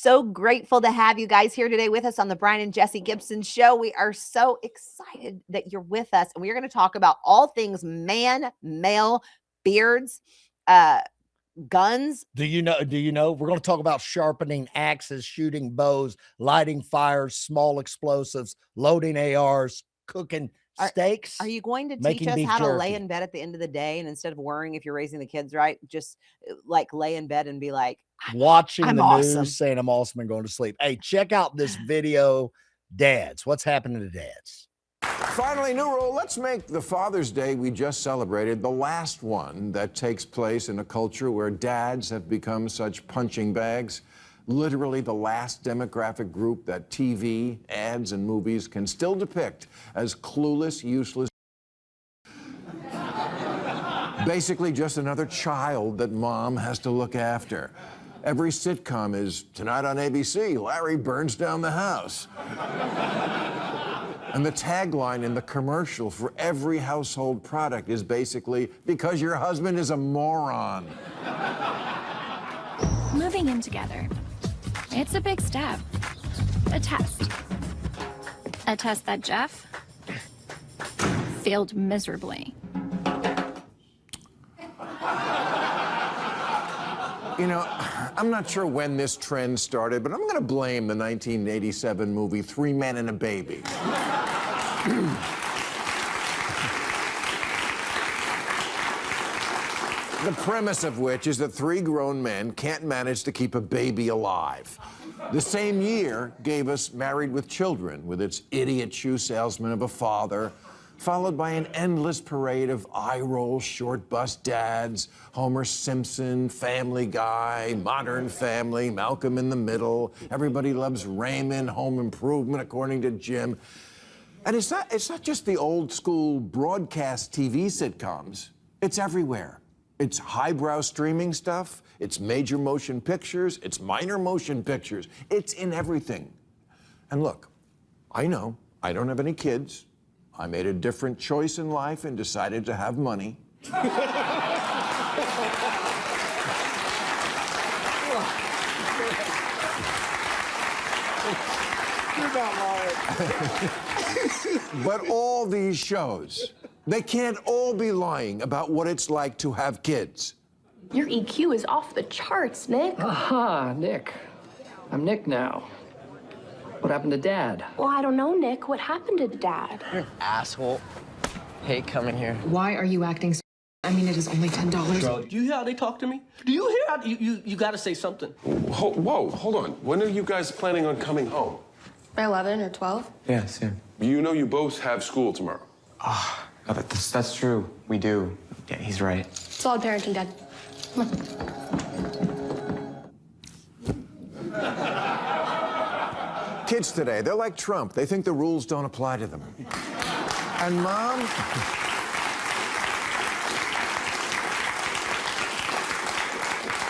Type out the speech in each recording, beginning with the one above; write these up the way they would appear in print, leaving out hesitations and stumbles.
So grateful to have you guys here today with us on the Brian and Jessi Gibson Show. We are so excited that you're with us, and we are going to talk about all things male, beards, guns. Do you know we're going to talk about sharpening axes, shooting bows, lighting fires, small explosives, loading ARs, cooking steaks. Are you going to teach us how to lay in bed at the end of the day, and instead of worrying if you're raising the kids right, just like lay in bed and be like, watching I'm the awesome. news, saying I'm awesome and going to sleep? Hey, check out this video. Dads, what's happening to dads? Finally, new rule. Let's make the Father's Day we just celebrated the last one that takes place in a culture where dads have become such punching bags. Literally the last demographic group that TV, ads, and movies can still depict as clueless, useless. Basically just another child that mom has to look after. Every sitcom is tonight on ABC, Larry burns down the house. And the tagline in the commercial for every household product is basically, because your husband is a moron. Moving in together. It's a big step. A test. A test that Jeff failed miserably. You know, I'm not sure when this trend started, but I'm going to blame the 1987 movie Three Men and a Baby. The premise of which is that three grown men can't manage to keep a baby alive. The same year gave us Married with Children, with its idiot shoe salesman of a father, followed by an endless parade of eye-roll, short-bus dads, Homer Simpson, Family Guy, Modern Family, Malcolm in the Middle, Everybody Loves Raymond, Home Improvement, according to Jim. And it's not just the old-school broadcast TV sitcoms. It's everywhere. It's highbrow streaming stuff, it's major motion pictures, it's minor motion pictures. It's in everything. And look, I know I don't have any kids. I made a different choice in life and decided to have money. You're not lying. But all these shows, they can't all be lying about what it's like to have kids. Your EQ is off the charts, Nick. Aha, Nick. I'm Nick now. What happened to Dad? Well, I don't know, Nick. What happened to Dad? You're an asshole. Hate coming here. Why are you acting so? I mean, it is only $10. Bro, do you hear how they talk to me? Do you hear how you gotta say something? Whoa, hold on. When are you guys planning on coming home? By 11 or 12? Yeah, soon. You know you both have school tomorrow. Oh, that's true. We do. Yeah, he's right. Solid parenting, Dad. Come on. Kids today, they're like Trump. They think the rules don't apply to them. And Mom?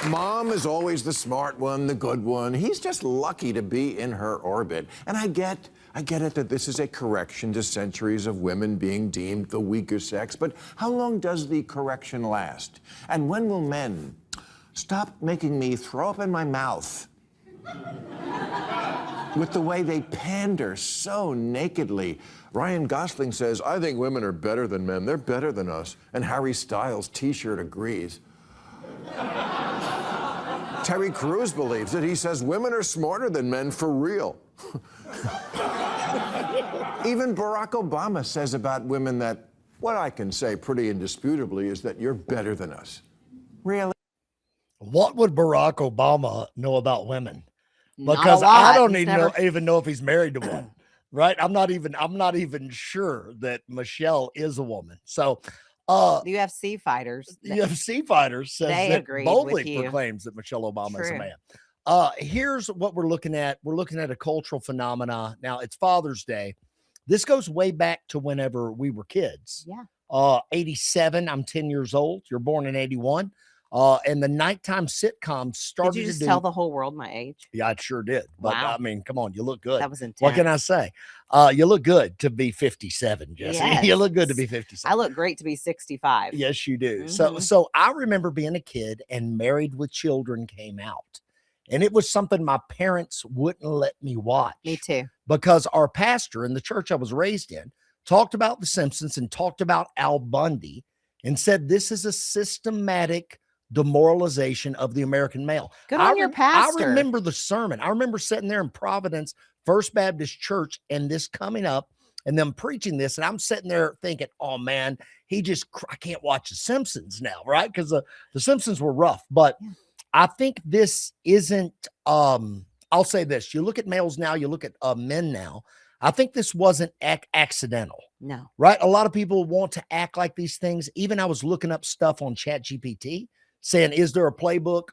Mom is always the smart one, the good one. He's just lucky to be in her orbit. And I get it that this is a correction to centuries of women being deemed the weaker sex, but how long does the correction last? And when will men stop making me throw up in my mouth with the way they pander so nakedly? Ryan Gosling says, I think women are better than men. They're better than us. And Harry Styles' T-shirt agrees. Terry Crews believes it. He says women are smarter than men for real. Even Barack Obama says about women that what I can say pretty indisputably is that you're better than us. Really? What would Barack Obama know about women? Because I don't even know if he's married to one. Right? I'm not even sure that Michelle is a woman. So UFC fighters says that boldly proclaims that Michelle Obama is a man. Here's what we're looking at. We're looking at a cultural phenomena. Now, it's Father's Day. This goes way back to whenever we were kids. Yeah. 87, I'm 10 years old. You're born in 81. And the nighttime sitcoms started. Did you just tell the whole world my age? Yeah, I sure did. But wow. I mean, come on, you look good. That was intense. What can I say? You look good to be 57, Jessi. Yes. You look good to be 57. I look great to be 65. Yes, you do. So I remember being a kid and Married with Children came out. And it was something my parents wouldn't let me watch. Me too. Because our pastor in the church I was raised in talked about The Simpsons and talked about Al Bundy and said this is a systematic demoralization of the American male. Good on your pastor. I remember the sermon. I remember sitting there in Providence First Baptist Church and this coming up and them preaching this. And I'm sitting there thinking, oh man, I can't watch The Simpsons now, right? Because the Simpsons were rough. But I think this isn't, I'll say this. You look at males now, you look at men now. I think this wasn't accidental. No. Right? A lot of people want to act like these things. Even I was looking up stuff on ChatGPT saying, is there a playbook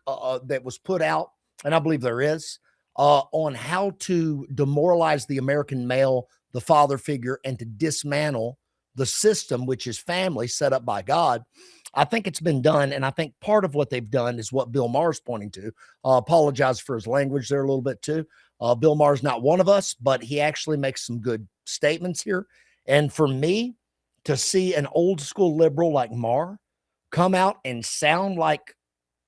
that was put out? And I believe there is on how to demoralize the American male, the father figure, and to dismantle the system, which is family set up by God. I think it's been done. And I think part of what they've done is what Bill Maher is pointing to. Apologize for his language there a little bit too. Bill Maher's not one of us, but he actually makes some good statements here. And for me to see an old school liberal like Maher come out and sound like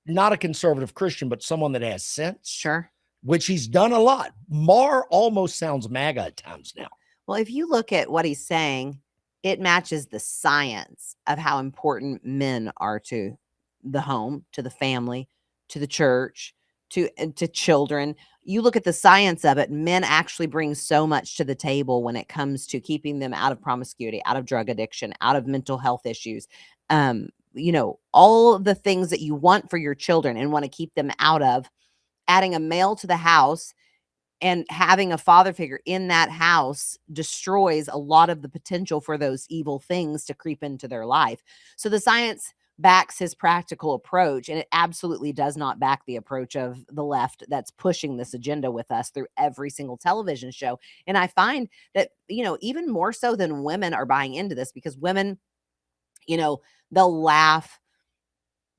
not a conservative Christian, but someone that has sense. Sure. Which he's done a lot. Maher almost sounds MAGA at times now. Well, if you look at what he's saying, it matches the science of how important men are to the home, to the family, to the church, to children. You look at the science of it, men actually bring so much to the table when it comes to keeping them out of promiscuity, out of drug addiction, out of mental health issues. All of the things that you want for your children and want to keep them out of. Adding a male to the house and having a father figure in that house destroys a lot of the potential for those evil things to creep into their life. So the science backs his practical approach, and it absolutely does not back the approach of the left that's pushing this agenda with us through every single television show. And I find that, even more so than women are buying into this, because women, they'll laugh,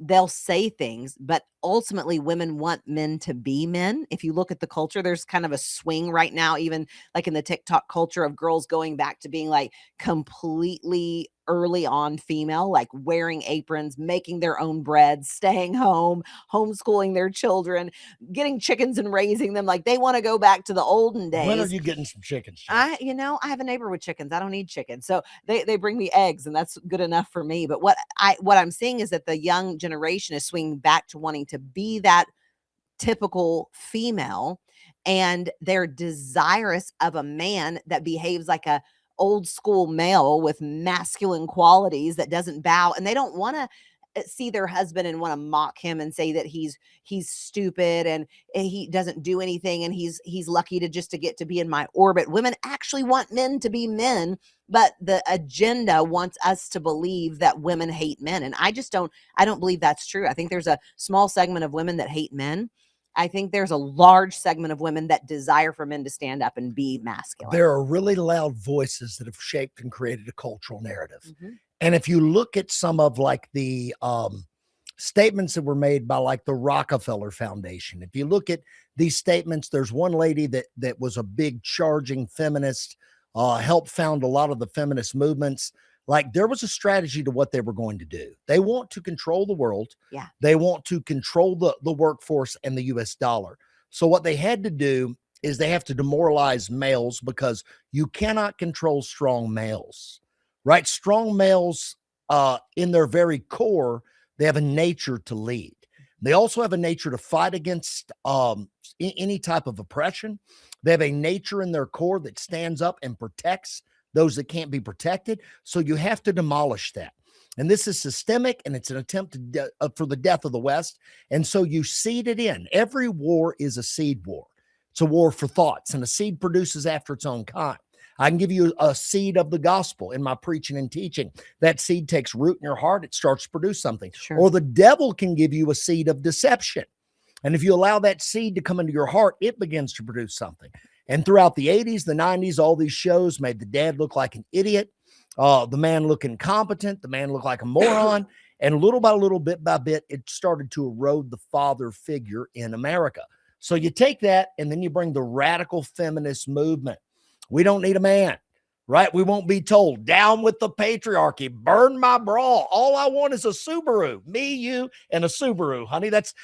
they'll say things, but ultimately women want men to be men. If you look at the culture, there's kind of a swing right now, even like in the TikTok culture, of girls going back to being like completely early on female, like wearing aprons, making their own bread, staying home, homeschooling their children, getting chickens and raising them. Like they want to go back to the olden days. When are you getting some chickens? I have a neighbor with chickens. I don't need chickens. So they bring me eggs, and that's good enough for me. But what I'm seeing is that the young generation is swinging back to wanting to be that typical female, and they're desirous of a man that behaves like a old school male with masculine qualities, that doesn't bow, and they don't want to see their husband and want to mock him and say that he's stupid and he doesn't do anything and he's lucky to get to be in my orbit. Women actually want men to be men, but the agenda wants us to believe that women hate men. And I don't believe that's true. I think there's a small segment of women that hate men. I think there's a large segment of women that desire for men to stand up and be masculine. There are really loud voices that have shaped and created a cultural narrative. Mm-hmm. And if you look at some of like the statements that were made by like the Rockefeller Foundation, if you look at these statements, there's one lady that was a big charging feminist, helped found a lot of the feminist movements. Like there was a strategy to what they were going to do. They want to control the world. Yeah. They want to control the workforce and the US dollar. So what they had to do is they have to demoralize males, because you cannot control strong males. Right? Strong males, in their very core, they have a nature to lead. They also have a nature to fight against any type of oppression. They have a nature in their core that stands up and protects those that can't be protected. So you have to demolish that. And this is systemic, and it's an attempt for the death of the West. And so you seed it in. Every war is a seed war. It's a war for thoughts, and a seed produces after its own kind. I can give you a seed of the gospel in my preaching and teaching. That seed takes root in your heart. It starts to produce something. Sure. Or the devil can give you a seed of deception. And if you allow that seed to come into your heart, it begins to produce something. And throughout the 80s, the 90s, all these shows made the dad look like an idiot, the man look incompetent, the man look like a moron. And little by little, bit by bit, it started to erode the father figure in America. So you take that, and then you bring the radical feminist movement. We don't need a man. right? We won't be told down with the patriarchy, burn my bra. All I want is a Subaru, me, you, and a Subaru, honey. That's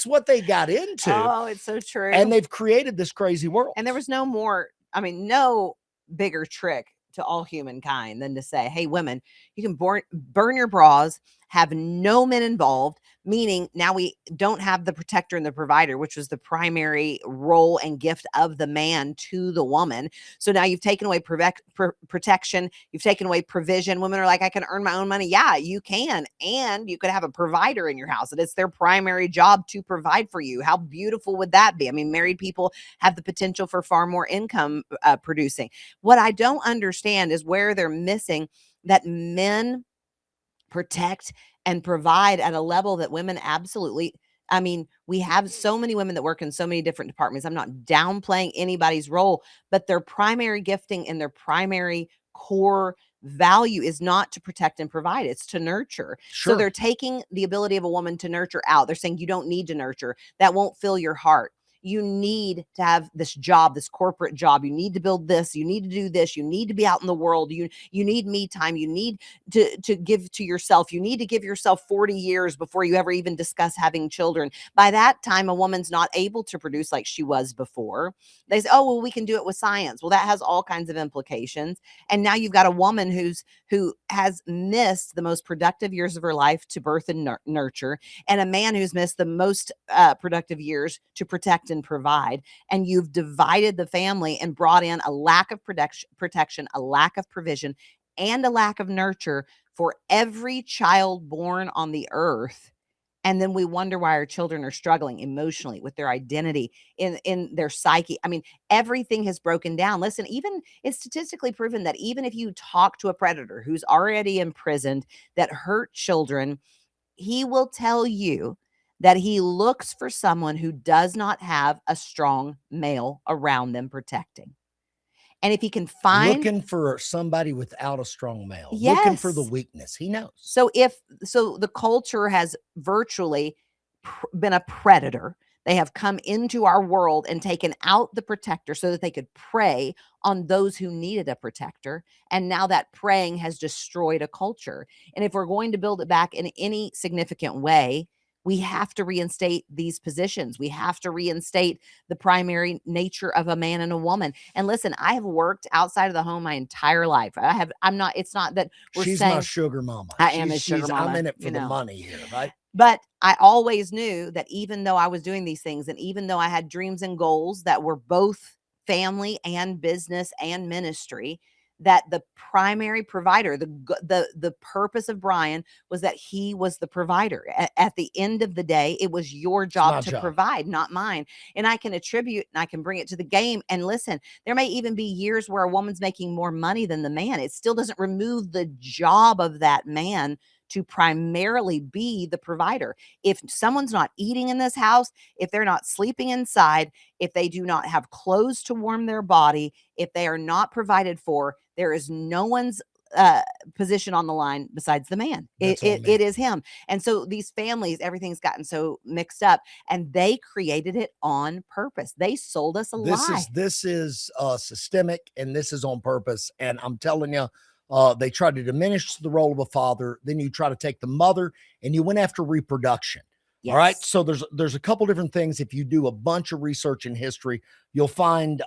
what they got into. Oh, it's so true. And they've created this crazy world. And there was no bigger trick to all humankind than to say, hey, women, you can burn your bras, have no men involved, meaning now we don't have the protector and the provider, which was the primary role and gift of the man to the woman. So now you've taken away protection, you've taken away provision. Women are like, I can earn my own money. Yeah, you can. And you could have a provider in your house, and it's their primary job to provide for you. How beautiful would that be? I mean, married people have the potential for far more income producing. What I don't understand is where they're missing that men protect and provide at a level that women absolutely. I mean, we have so many women that work in so many different departments. I'm not downplaying anybody's role, but their primary gifting and their primary core value is not to protect and provide, it's to nurture. Sure. So they're taking the ability of a woman to nurture out. They're saying you don't need to nurture. That won't fill your heart. You need to have this job, this corporate job. You need to build this. You need to do this. You need to be out in the world. You need me time. You need to give to yourself. You need to give yourself 40 years before you ever even discuss having children. By that time, a woman's not able to produce like she was before. They say, oh, well, we can do it with science. Well, that has all kinds of implications. And now you've got a woman who has missed the most productive years of her life to birth and nurture, and a man who's missed the most productive years to protect and provide. And you've divided the family and brought in a lack of protection, a lack of provision, and a lack of nurture for every child born on the earth. And then we wonder why our children are struggling emotionally with their identity, in their psyche. I mean, everything has broken down. Listen, even it's statistically proven that even if you talk to a predator who's already imprisoned that hurt children, he will tell you that he looks for someone who does not have a strong male around them protecting. And if he can find, looking for somebody without a strong male, yes, looking for the weakness, he knows. So the culture has virtually been a predator. They have come into our world and taken out the protector so that they could prey on those who needed a protector. And now that preying has destroyed a culture. And if we're going to build it back in any significant way, we have to reinstate these positions. We have to reinstate the primary nature of a man and a woman. And listen, I have worked outside of the home my entire life. It's not that she's saying, my sugar mama. I am a sugar mama. I'm in it for the money here, right? But I always knew that even though I was doing these things, and even though I had dreams and goals that were both family and business and ministry, that the primary provider, the purpose of Brian was that he was the provider. At the end of the day, it was your job to provide, not mine. And I can attribute and I can bring it to the game. And listen, there may even be years where a woman's making more money than the man. It still doesn't remove the job of that man to primarily be the provider. If someone's not eating in this house, if they're not sleeping inside, if they do not have clothes to warm their body, if they are not provided for, there is no one's position on the line besides the man. It is him. And so these families, everything's gotten so mixed up, and they created it on purpose. They sold us a lie. This is systemic, and this is on purpose. And I'm telling you, they try to diminish the role of a father. Then you try to take the mother, and you went after reproduction. Yes. All right. So there's a couple different things. If you do a bunch of research in history, you'll find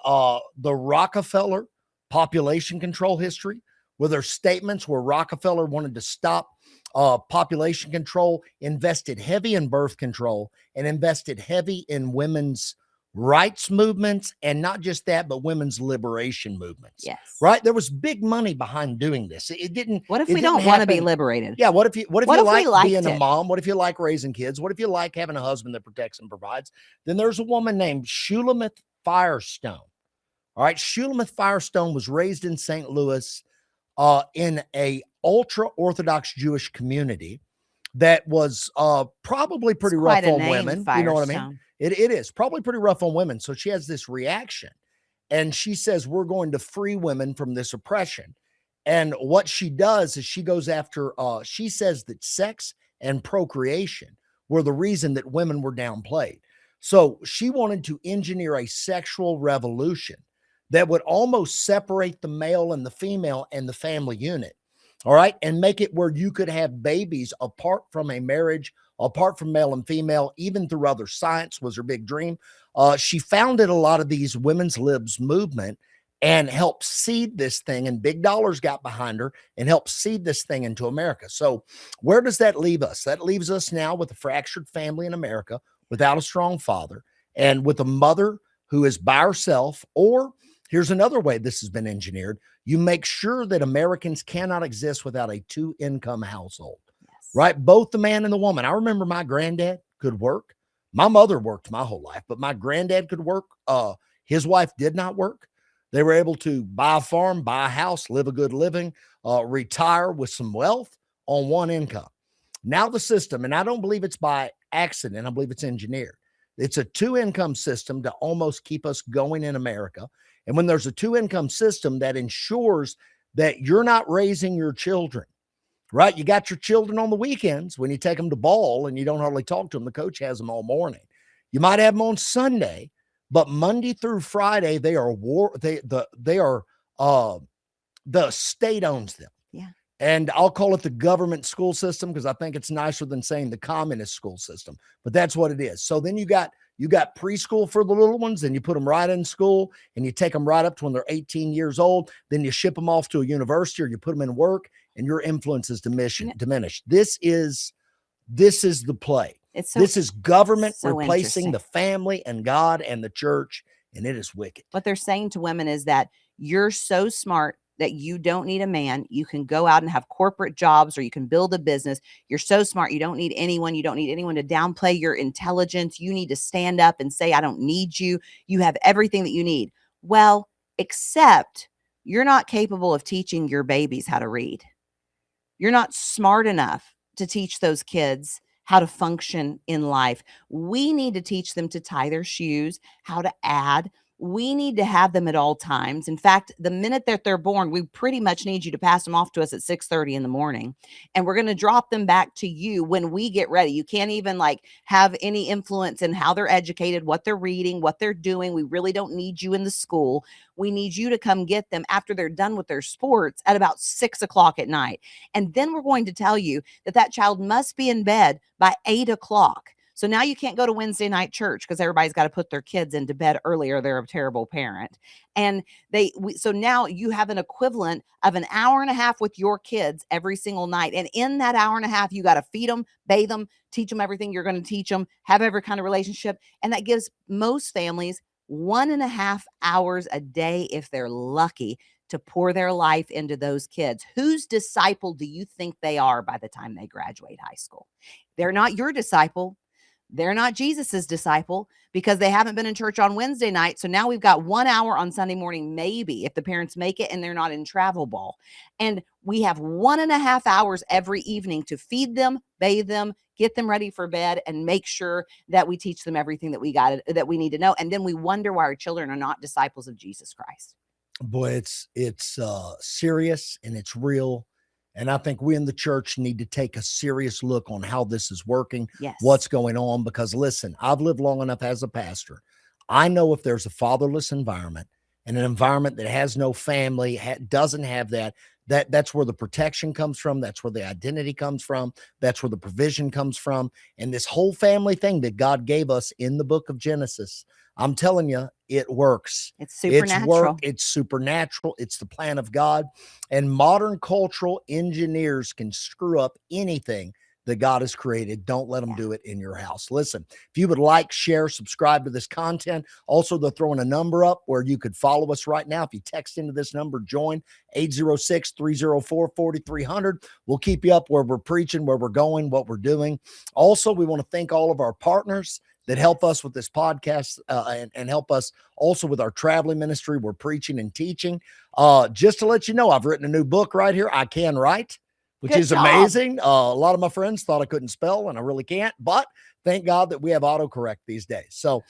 the Rockefeller population control history, where there's statements where Rockefeller wanted to stop population control, invested heavy in birth control, and invested heavy in women's rights movements, and not just that, but women's liberation movements. Yes. Right. There was big money behind doing this. It didn't. What if we don't want to be liberated? Yeah. What if you like being a mom? What if you like raising kids? What if you like having a husband that protects and provides? Then there's a woman named Shulamith Firestone. All right. Shulamith Firestone was raised in St. Louis in a ultra-Orthodox Jewish community that was probably pretty rough on women. Firestone. You know what I mean? It is probably pretty rough on women. So she has this reaction, and she says, we're going to free women from this oppression. And what she does is she goes after, she says that sex and procreation were the reason that women were downplayed. So she wanted to engineer a sexual revolution that would almost separate the male and the female and the family unit. All right. And make it where you could have babies apart from a marriage, apart from male and female, even through other science was her big dream. She founded a lot of these women's libs movement and helped seed this thing, and big dollars got behind her and helped seed this thing into America. So where does that leave us? That leaves us now with a fractured family in America without a strong father and with a mother who is by herself. Or here's another way this has been engineered. You make sure that Americans cannot exist without a two-income household, right? Both the man and the woman. I remember my granddad could work. My mother worked my whole life, but my granddad could work. His wife did not work. They were able to buy a farm, buy a house, live a good living, retire with some wealth on one income. Now the system, and I don't believe it's by accident, I believe it's engineered. It's a two-income system to almost keep us going in America. And when there's a two-income system, that ensures that you're not raising your children, right? You got your children on the weekends when you take them to ball and you don't hardly talk to them. The coach has them all morning. You might have them on Sunday, but Monday through Friday, they are the state owns them. Yeah. And I'll call it the government school system because I think it's nicer than saying the communist school system, but that's what it is. So then you got preschool for the little ones, and you put them right in school and you take them right up to when they're 18 years old. Then you ship them off to a university or you put them in work and your influence is diminished. This is the play. This is government replacing the family and God and the church, and it is wicked. What they're saying to women is that you're so smart that you don't need a man. You can go out and have corporate jobs, or you can build a business. You're so smart. You don't need anyone. You don't need anyone to downplay your intelligence. You need to stand up and say, I don't need you. You have everything that you need. Well, except you're not capable of teaching your babies how to read. You're not smart enough to teach those kids how to function in life. We need to teach them to tie their shoes, how to add. We need to have them at all times. In fact, the minute that they're born, we pretty much need you to pass them off to us at 6:30 in the morning. And we're going to drop them back to you when we get ready. You can't even have any influence in how they're educated, what they're reading, what they're doing. We really don't need you in the school. We need you to come get them after they're done with their sports at about 6:00 at night. And then we're going to tell you that child must be in bed by 8:00. So now you can't go to Wednesday night church because everybody's got to put their kids into bed earlier. They're a terrible parent. And so now you have an equivalent of an hour and a half with your kids every single night. And in that hour and a half, you got to feed them, bathe them, teach them everything you're going to teach them, have every kind of relationship. And that gives most families 1.5 hours a day, if they're lucky, to pour their life into those kids. Whose disciple do you think they are by the time they graduate high school? They're not your disciple. They're not Jesus's disciple because they haven't been in church on Wednesday night. So now we've got 1 hour on Sunday morning, maybe, if the parents make it and they're not in travel ball. And we have 1.5 hours every evening to feed them, bathe them, get them ready for bed, and make sure that we teach them everything that we need to know. And then we wonder why our children are not disciples of Jesus Christ. Boy, it's serious and it's real. And I think we in the church need to take a serious look on how this is working, what's going on. Because listen, I've lived long enough as a pastor. I know if there's a fatherless environment and an environment that has no family, doesn't have that's where the protection comes from. That's where the identity comes from. That's where the provision comes from. And this whole family thing that God gave us in the book of Genesis, I'm telling you, it works. It's supernatural. It's supernatural. It's the plan of God. And modern cultural engineers can screw up anything that God has created. Don't let them do it in your house. Listen, if you would like, share, subscribe to this content. Also, they're throwing a number up where you could follow us right now. If you text into this number, join 806-304-4300. We'll keep you up where we're preaching, where we're going, what we're doing. Also, we want to thank all of our partners that help us with this podcast and help us also with our traveling ministry. We're preaching and teaching. Just to let you know, I've written a new book right here. I Can Write, which is amazing. A lot of my friends thought I couldn't spell, and I really can't, but thank God that we have autocorrect these days. So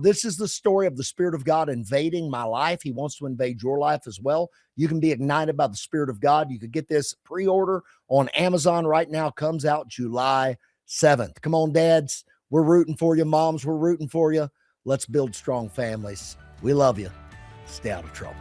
this is the story of the Spirit of God invading my life. He wants to invade your life as well. You can be ignited by the Spirit of God. You could get this pre-order on Amazon right now. Comes out July 7th. Come on, dads. We're rooting for you. Moms, we're rooting for you. Let's build strong families. We love you. stay out of trouble.